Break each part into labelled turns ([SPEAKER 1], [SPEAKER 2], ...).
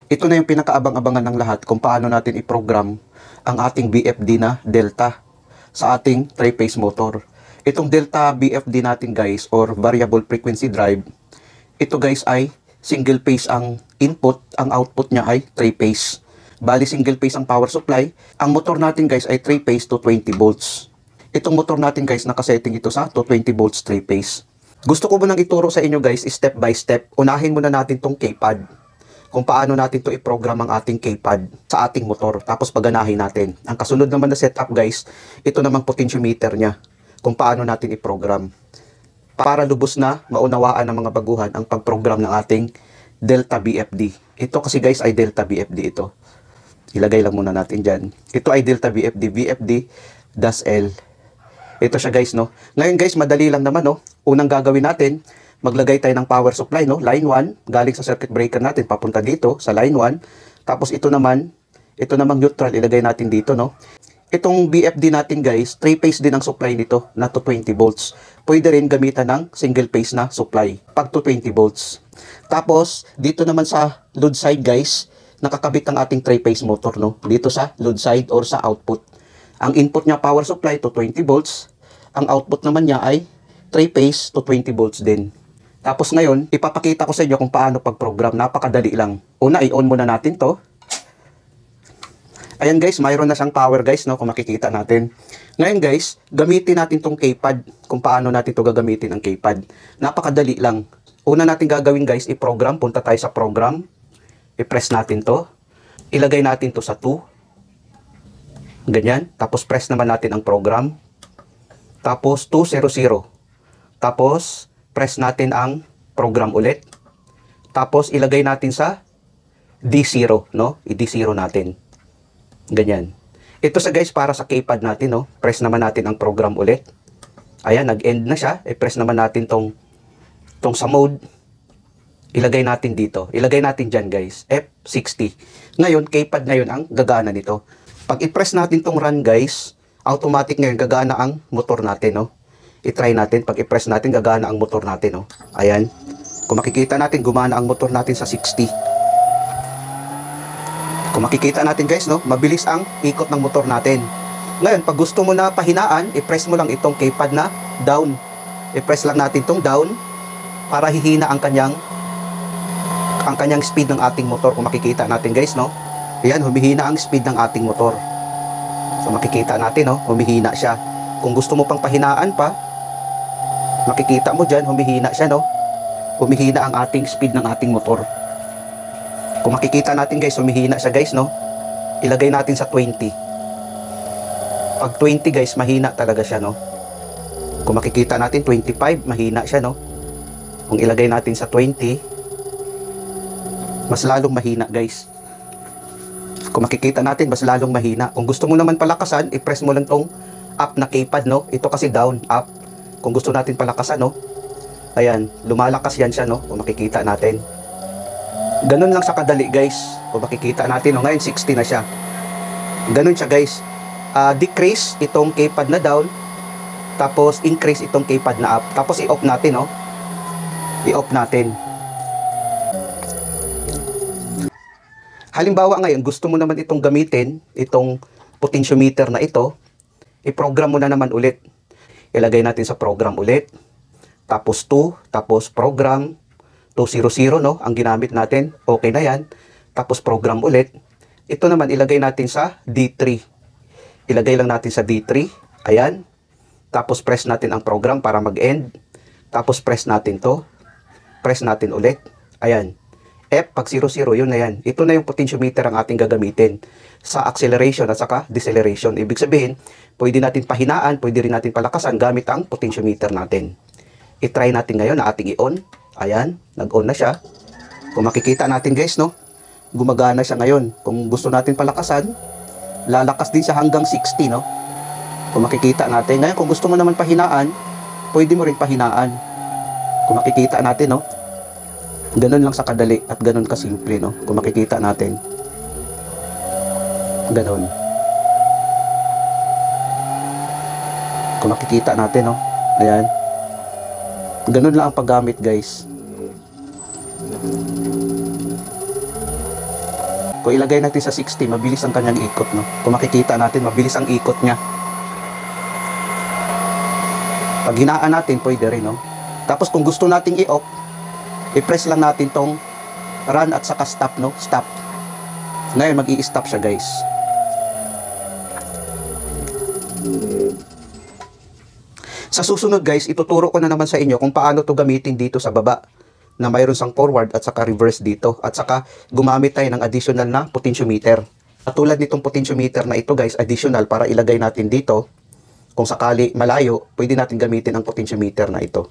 [SPEAKER 1] Ito na yung pinakaabang-abangan ng lahat kung paano natin i-program ang ating BFD na Delta sa ating 3-phase motor. Itong Delta BFD natin guys, or Variable Frequency Drive, ito guys ay single phase ang input, ang output niya ay 3-phase. Bali single phase ang power supply. Ang motor natin guys ay 3-phase to 20 volts. Itong motor natin guys nakasetting ito sa 220 volts 3-phase. Gusto ko munang ituro sa inyo guys step by step. Unahin muna natin tong keypad. Kung paano natin to i-program ang ating keypad sa ating motor. Tapos paganahin natin. Ang kasunod naman na setup guys, ito namang potentiometer niya. Kung paano natin i-program. Para lubos na maunawaan ng mga baguhan ang pag-program ng ating Delta BFD. Ito kasi guys ay Delta BFD ito. Ilagay lang muna natin dyan. Ito ay Delta BFD, BFD-L. Ito siya guys, no? Ngayon guys, madali lang naman, no? Unang gagawin natin, maglagay tayo ng power supply, no? Line 1, galing sa circuit breaker natin, papunta dito sa line 1. Tapos ito namang neutral, ilagay natin dito, no? Itong BFD natin guys, 3-phase din ang supply nito na 220 volts. Pwede rin gamitan ng single phase na supply pag 220 volts. Tapos, dito naman sa load side guys, nakakabit ang ating 3-phase motor, no? Dito sa load side or sa output. Ang input niya power supply to 20 volts. Ang output naman niya ay 3-phase to 20 volts din. Tapos ngayon, ipapakita ko sa inyo kung paano pag-program. Napakadali lang. Una, i-on muna natin to. Ayan guys, mayroon na siyang power guys, no? Kung makikita natin. Ngayon guys, gamitin natin tong keypad. Kung paano natin to gagamitin ang keypad. Napakadali lang. Una natin gagawin guys, i-program. Punta tayo sa program. I-press natin to. Ilagay natin to sa 2. Ganyan. Tapos press naman natin ang program. Tapos 200. Tapos press natin ang program ulit. Tapos ilagay natin sa D0, no? I-D0 natin. Ganyan. Ito sa guys para sa keypad natin, no? Press naman natin ang program ulit. Ayan, nag-end na siya. I-press naman natin tong sa mode. Ilagay natin dito. Ilagay natin dyan guys. F60. Ngayon, keypad ngayon ang gagana nito. Pag i-press natin tong run guys, automatic ngayon gagana ang motor natin, no? I-try natin. Pag i-press natin, gagana ang motor natin, no? Ayan. Kung makikita natin, gumana ang motor natin sa 60. Kung makikita natin guys, no? Mabilis ang ikot ng motor natin. Ngayon, pag gusto mo na pahinaan, i-press mo lang itong keypad na down. I-press lang natin itong down para hihina ang kanyang speed ng ating motor. Kung makikita natin guys, no? Ayan, humihina ang speed ng ating motor. So makikita natin, no? Humihina siya. Kung gusto mo pang pahinaan pa, makikita mo dyan, humihina siya, no? Humihina ang ating speed ng ating motor. Kung makikita natin guys, humihina siya guys, no? Ilagay natin sa 20. Pag 20 guys, mahina talaga siya, no? Kung makikita natin 25, mahina siya, no? Kung ilagay natin sa 20, mas lalong mahina guys. Kung makikita natin, mas lalong mahina. Kung gusto mo naman palakasan, i-press mo lang tong up na keypad, no? Ito kasi down, up. Kung gusto natin palakasan, no? Ayan, lumalakas yan siya, no? Kung makikita natin. Ganun lang sa kadali guys. Kung makikita natin, no? Ngayon 60 na siya. Ganun siya guys. Decrease itong keypad na down. Tapos increase itong keypad na up. Tapos i-off natin, no? I-off natin. Halimbawa ngayon, gusto mo naman itong gamitin, itong potentiometer na ito, i-program mo na naman ulit. Ilagay natin sa program ulit. Tapos 2, tapos program 200, no? Ang ginamit natin, okay na yan. Tapos program ulit. Ito naman, ilagay natin sa D3. Ilagay lang natin sa D3. Ayan. Tapos press natin ang program para mag-end. Tapos press natin to. Press natin ulit. Ayan. F, pag 00, yun na yan. Ito na yung potentiometer ang ating gagamitin sa acceleration at saka deceleration. Ibig sabihin, pwede natin pahinaan, pwede rin natin palakasan gamit ang potentiometer natin. I-try natin ngayon na ating i-on. Ayan, nag-on na siya. Kung makikita natin guys, no? Gumagana siya ngayon. Kung gusto natin palakasan, lalakas din siya hanggang 60, no? Kung makikita natin. Ngayon, kung gusto mo naman pahinaan, pwede mo rin pahinaan. Kung makikita natin, no? Ganun lang sa kadali at ganun kasimple, no? Kung makikita natin. Ganun. Kung makikita natin, no? Ayan. Ganun lang ang paggamit, guys. Kung ilagay natin sa 60, mabilis ang kanyang ikot, no? Kung makikita natin, mabilis ang ikot niya. Pag hinaan natin, pwede rin, no? Tapos kung gusto nating i-off, i-press lang natin tong run at saka stop, no? Stop. Ngayon, mag-i-stop siya, guys. Sa susunod, guys, ituturo ko na naman sa inyo kung paano to gamitin dito sa baba, na mayroon sang forward at saka reverse dito, at saka gumamit tayo ng additional na potentiometer. Katulad nitong potentiometer na ito, guys, additional para ilagay natin dito. Kung sakali malayo, pwede natin gamitin ang potentiometer na ito.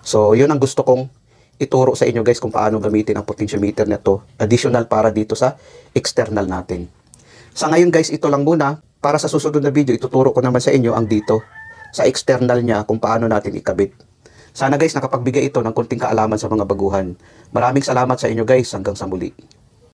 [SPEAKER 1] So, yun ang gusto kong ituro sa inyo, guys, kung paano gamitin ang potentiometer na ito, additional para dito sa external natin. Sa ngayon, guys, ito lang muna. Para sa susunod na video, ituturo ko naman sa inyo ang dito sa external niya kung paano natin ikabit. Sana, guys, nakapagbigay ito ng konting kaalaman sa mga baguhan. Maraming salamat sa inyo, guys. Hanggang sa muli.